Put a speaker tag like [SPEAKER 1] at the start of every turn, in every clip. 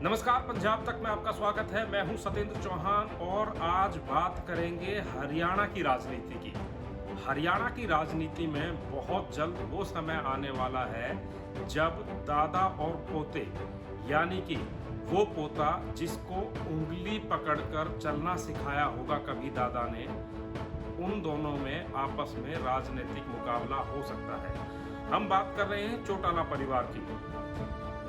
[SPEAKER 1] नमस्कार, पंजाब तक में आपका स्वागत है। मैं हूं सतेंद्र चौहान और आज बात करेंगे हरियाणा की राजनीति की। हरियाणा की राजनीति में बहुत जल्द वो समय आने वाला है जब दादा और पोते, यानी कि वो पोता जिसको उंगली पकड़कर चलना सिखाया होगा कभी दादा ने, उन दोनों में आपस में राजनीतिक मुकाबला हो सकता है। हम बात कर रहे हैं चौटाला परिवार की।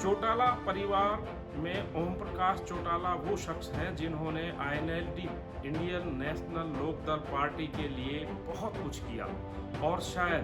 [SPEAKER 1] चौटाला परिवार में ओम प्रकाश चौटाला वो शख्स हैं जिन्होंने INLD, Indian National Lokdal party के लिए बहुत कुछ किया और शायद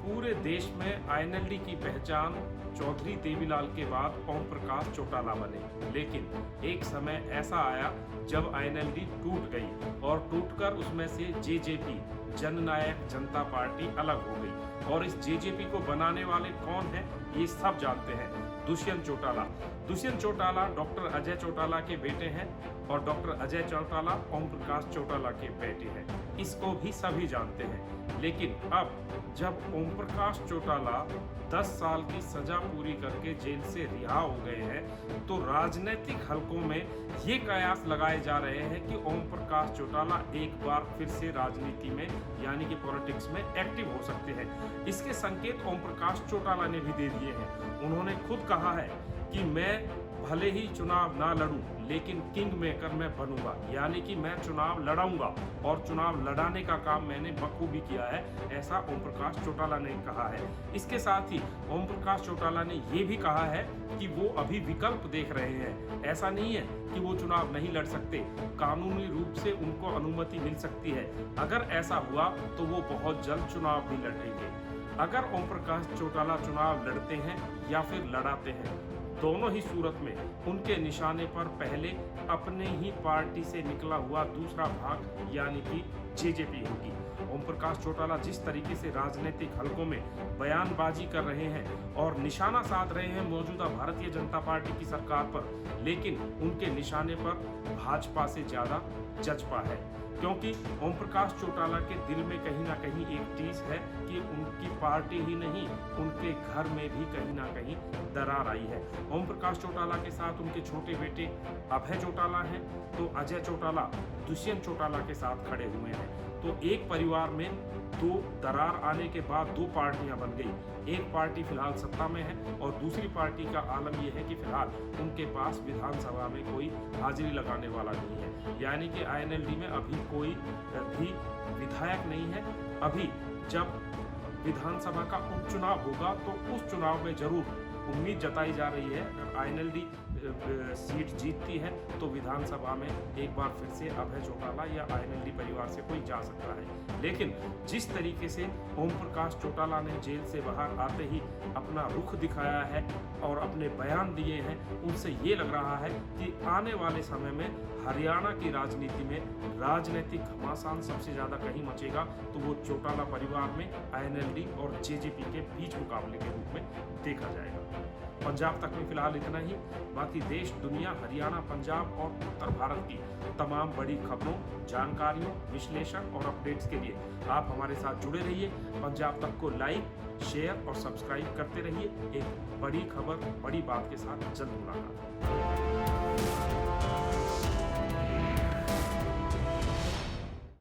[SPEAKER 1] पूरे देश में आईएनएलडी की पहचान चौधरी देवीलाल के बाद ओम प्रकाश चौटाला बने। लेकिन एक समय ऐसा आया जब आईएनएलडी टूट गई और टूटकर उसमें से जेजेपी, जननायक जनता पार्टी अलग हो गई। और इस जेजेपी को बनाने वाले कौन हैं ये सब जानते हैं, दुष्यंत चौटाला। दुष्यंत चौटाला डॉक्टर अजय चौटाला के बेटे हैं और डॉक्टर अजय चौटाला ओम प्रकाश चौटाला के बेटे हैं। इसको भी सभी जानते हैं। लेकिन अब जब ओम प्रकाश चौटाला 10 साल की सजा पूरी करके जेल से रिहा हो गए हैं तो राजनीतिक हलकों में ये कयास लगाए जा रहे हैं कि ओम प्रकाश चौटाला एक बार फिर से राजनीति में यानी कि पॉलिटिक्स में एक्टिव हो सकते हैं। इसके संकेत ओम प्रकाश चौटाला ने भी दे दिए हैं। उन्होंने खुद कहा है कि मैं भले ही चुनाव ना लड़ूं लेकिन किंग मेकर मैं बनूंगा, यानी कि मैं चुनाव लड़ाऊंगा और चुनाव लड़ाने का काम मैंने बखूबी किया है, ऐसा ओम प्रकाश चौटाला ने कहा है। इसके साथ ही ओम प्रकाश चौटाला ने ये भी कहा है कि वो अभी विकल्प देख रहे हैं। ऐसा नहीं है कि वो चुनाव नहीं लड़ सकते, कानूनी रूप से उनको अनुमति मिल सकती है। अगर ऐसा हुआ तो वो बहुत जल्द चुनाव भी लड़ेंगे। अगर ओम प्रकाश चौटाला चुनाव लड़ते हैं या फिर लड़ाते हैं, दोनों ही सूरत में उनके निशाने पर पहले अपने ही पार्टी से निकला हुआ दूसरा भाग यानी कि जेजेपी होगी। ओम प्रकाश चौटाला जिस तरीके से राजनीतिक हलकों में बयानबाजी कर रहे हैं और निशाना साध रहे हैं मौजूदा भारतीय जनता पार्टी की सरकार पर, लेकिन उनके निशाने पर भाजपा से ज्यादा जजपा है, क्योंकि ओम प्रकाश चौटाला के दिल में कहीं ना कहीं एक टीस है कि उनकी पार्टी ही नहीं, उनके घर में भी कहीं ना कहीं दरार आई है। ओम प्रकाश चौटाला के साथ उनके छोटे बेटे अभय चौटाला हैं, तो अजय चौटाला दुष्यंत चौटाला के साथ खड़े हुए हैं। तो एक परिवार में दो दरार आने के बाद दो पार्टियां बन गई। एक पार्टी फिलहाल सत्ता में है और दूसरी पार्टी का आलम यह है कि फिलहाल उनके पास विधानसभा में कोई हाजिरी लगाने वाला नहीं है, यानी कि आईएनएलडी में अभी कोई भी विधायक नहीं है। अभी जब विधानसभा का उपचुनाव होगा तो उस चुनाव में जरूर उम्मीद जताई जा रही है अगर आईएनएलडी सीट जीतती है तो विधानसभा में एक बार फिर से अभय चौटाला या आईएनएलडी परिवार से कोई जा सकता है। लेकिन जिस तरीके से ओम प्रकाश चौटाला ने जेल से बाहर आते ही अपना रुख दिखाया है और अपने बयान दिए हैं, उनसे ये लग रहा है कि आने वाले समय में हरियाणा की राजनीति में राजनीतिक घमासान सबसे ज्यादा कहीं मचेगा तो वो चौटाला परिवार में आईएनएलडी और जेजेपी के बीच मुकाबले के रूप में देखा जाएगा। पंजाब तक में फिलहाल इतना ही। बाकी देश, दुनिया, हरियाणा, पंजाब और उत्तर भारत की तमाम बड़ी खबरों, जानकारियों, विश्लेषण और अपडेट्स के लिए आप हमारे साथ जुड़े रहिए। पंजाब तक को लाइक, शेयर और सब्सक्राइब करते रहिए। एक बड़ी खबर, बड़ी बात के साथ जल्द मुलाकात।